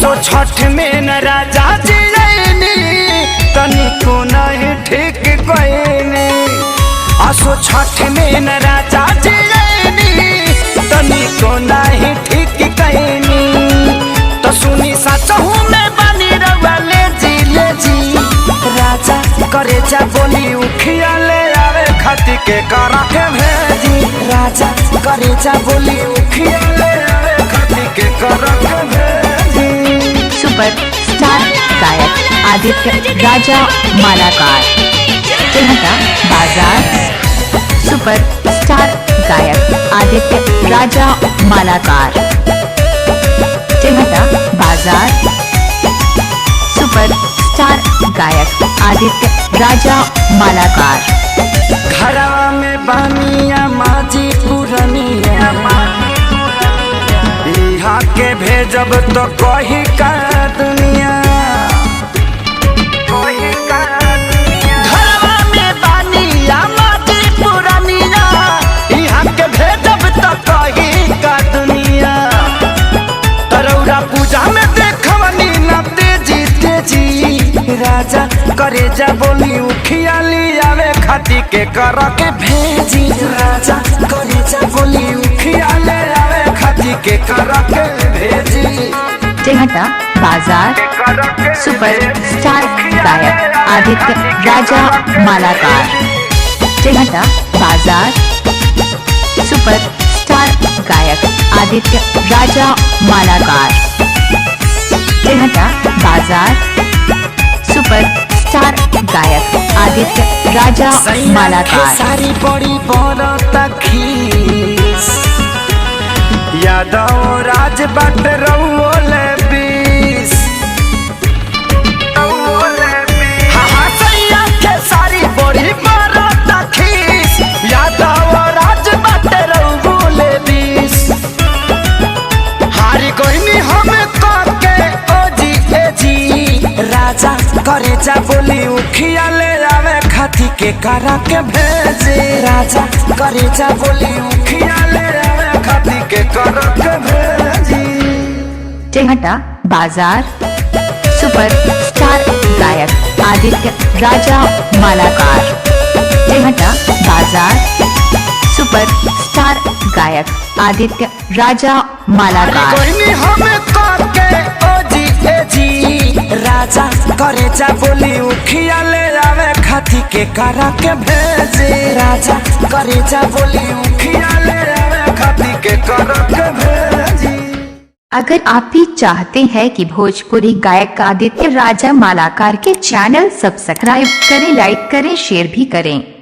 आसो छठ में न राजा जी तनिको नहीं ठीक कहनी। आसो छठ में न राजा जी तनिको नहीं ठीक कहनी। तो सुनी सचहू में बनी रवा ले जी राजा करे जा बोली उखिया ले आवे खाती के करा के भेजी। राजा करे जा बोली उखिया ले आवे खाती के करा के भेजी। सुपर स्टार गायक आदित्य राजा मालाकार तिलहटा बाजार। सुपर स्टार गायक आदित्य राजा मालाकार तिलहटा बाजार। सुपर स्टार गायक आदित्य राजा मालाकार। घरवा में बानिया माजी पुरनिया यहाँ के भेजब तो कही का दुनिया। घरवा में बानिया माजी पुरनिया यहाँ के भेजब तो कही का दुनिया। तरौरा पूजा में देखवनी ना तेजी तेजी। राजा करे जा बोली उखिया ली आवे खाती के कर के भेजी। राजा करे जा बोली उखिया ले आवे खाती के कर के भेजी। तिलहटा बाजार। सुपर स्टार गायक आदित्य राजा मालाकार तिलहटा बाजार। सुपर स्टार गायक आदित्य राजा मालाकार तिलहटा बाजार। सुपर स्टार गायक आदित्य राजा मालाकार। सारी बड़ी बड़ा खीस यादव राज बट रउले बीस। हाँ सैया के सारी बड़ी बड़ा खीस यादव राज बट रउले बीस। हारी कोई हम के ओजी एजी। राजा करे जा बोली उखिया ले आवे खाती के करा के भेजे। राजा करे जा बोली उखिया ले आवे खाती के करा के भेजी। तिलहटा बाजार। सुपर स्टार गायक आदित्य राजा मालाकार तिलहटा बाजार। सुपर स्टार गायक आदित्य राजा मालाकार। राजा करे जा बोली उखिया ले आवे खाती के करा के भेजे। राजा करे जा बोली उखिया ले आवे खाती के करा के भेजी। अगर आप भी चाहते हैं कि भोजपुरी गायक आदित्य राजा मालाकार के चैनल सब्सक्राइब करें, लाइक करें, शेयर भी करें।